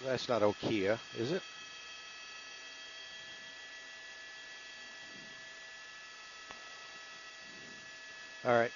That's not Okia, is it? All right.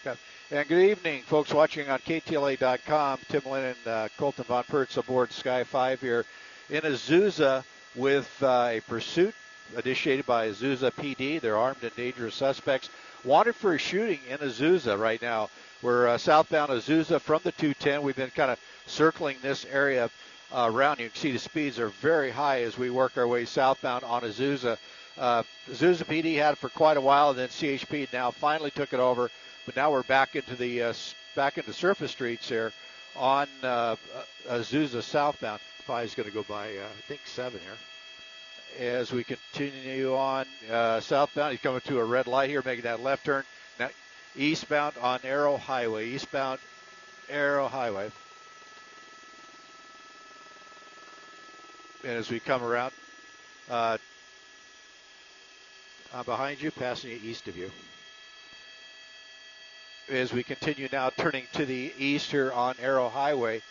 Got- And good evening, folks watching on KTLA.com. Tim Lynn and Colton Von Pertz aboard Sky 5 here in Azusa with a pursuit initiated by Azusa PD. They're armed and dangerous suspects wanted for a shooting in Azusa right now. We're southbound Azusa from the 210. We've been kind of circling this area around. You can see the speeds are very high as we work our way southbound on Azusa. Azusa PD had it for quite a while, and then CHP now finally took it over. But now we're back into the back into surface streets here on Azusa southbound. 5 is going to go by I think 7 here. As we continue on southbound, he's coming to a red light here, making that left turn. Now eastbound on Arrow Highway. Eastbound Arrow Highway. And as we come around, behind you, passing you east of you. As we continue now turning to the east here on Arrow Highway,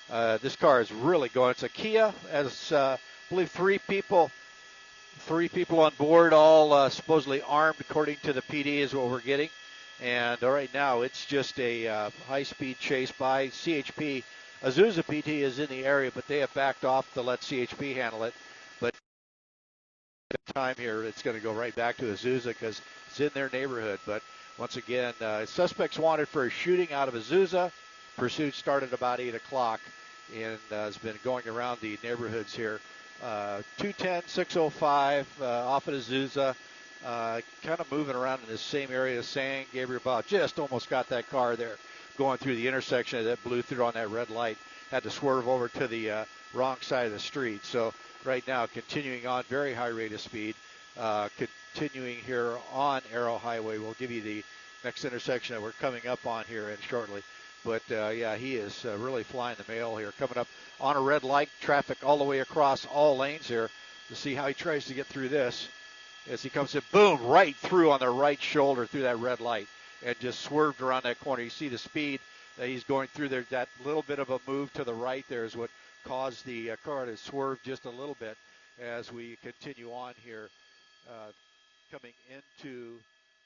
this car is really going. It's a Kia, as I believe three people on board, all supposedly armed, according to the PD, is what we're getting. And right now, it's just a high-speed chase by CHP. Azusa PT is in the area, but they have backed off to let CHP handle it. But time here, it's going to go right back to Azusa because it's in their neighborhood. But once again, suspects wanted for a shooting out of Azusa. Pursuit started about 8 o'clock and has been going around the neighborhoods here. 210, 605, off at Azusa, kind of moving around in the same area as San Gabriel. Just almost got that car there going through the intersection that blew through on that red light. Had to swerve over to the wrong side of the street. So right now, continuing on, very high rate of speed. Continuing here on Arrow Highway. We'll give you the next intersection that we're coming up on here in shortly. But, yeah, he is really flying the mail here. Coming up on a red light, traffic all the way across all lanes here to see how he tries to get through this. As he comes in, boom, right through on the right shoulder through that red light and just swerved around that corner. You see the speed that he's going through there. That little bit of a move to the right there is what caused the car to swerve just a little bit as we continue on here. Coming into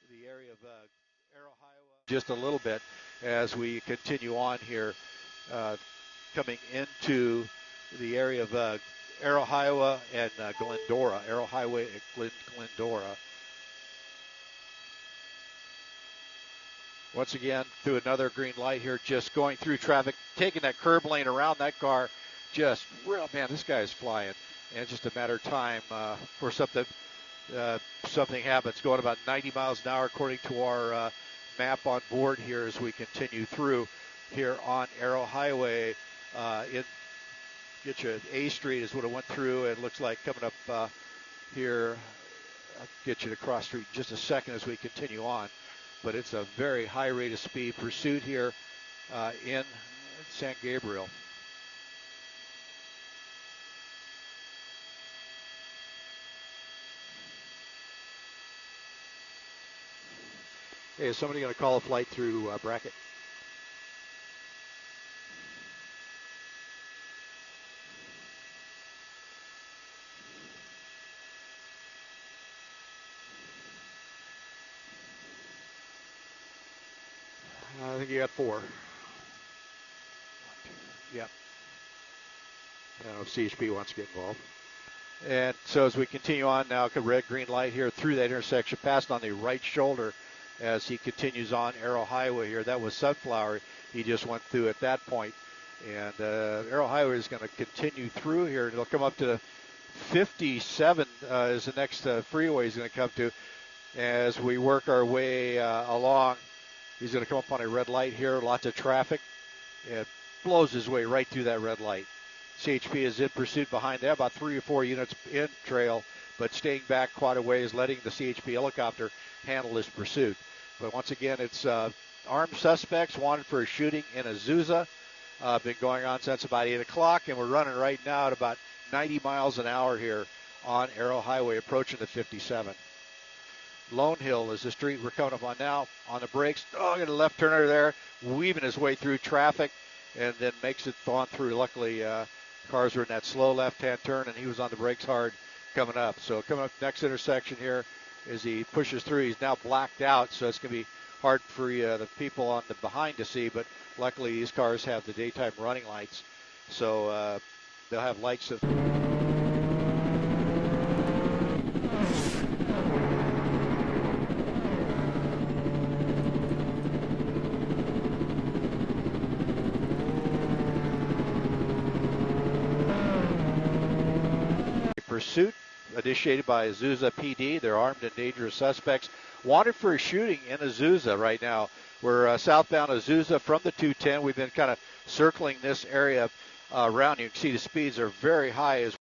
the area of Arrow Highway. Just a little bit as we continue on here. Coming into the area of Arrow Highway and Glendora. Arrow Highway at Glendora. Once again, through another green light here, just going through traffic, taking that curb lane around that car. Just real, man, this guy is flying. And it's just a matter of time for something happens. Going about 90 miles an hour according to our map on board here as we continue through here on Arrow Highway. Get you A Street is what it went through. It looks like coming up here. I'll get you to Cross Street in just a second as we continue on. But it's a very high rate of speed pursuit here in San Gabriel. Hey, is somebody going to call a flight through Brackett? I think you got 4. Yep. I don't know if CHP wants to get involved. And so as we continue on now, red, green light here through that intersection, passed on the right shoulder as he continues on Arrow Highway here. That was Sunflower. He just went through at that point. And Arrow Highway is going to continue through here. It'll come up to 57 is the next freeway he's going to come to. As we work our way along, he's going to come up on a red light here. Lots of traffic. And blows his way right through that red light. CHP is in pursuit behind that, about 3 or 4 units in trail, but staying back quite a ways, letting the CHP helicopter handle this pursuit. But once again, it's armed suspects wanted for a shooting in Azusa. Been going on since about 8 o'clock, and we're running right now at about 90 miles an hour here on Arrow Highway, approaching the 57. Lone Hill is the street we're coming up on now. On the brakes, got a left turner there, weaving his way through traffic, and then makes it on through. Luckily, Cars were in that slow left-hand turn, and he was on the brakes hard coming up. So coming up next intersection here, as he pushes through, he's now blacked out, so it's going to be hard for the people on the behind to see. But luckily, these cars have the daytime running lights, so they'll have lights that. Pursuit initiated by Azusa PD. They're armed and dangerous suspects wanted for a shooting in Azusa right now. We're southbound Azusa from the 210. We've been kind of circling this area around. You can see the speeds are very high as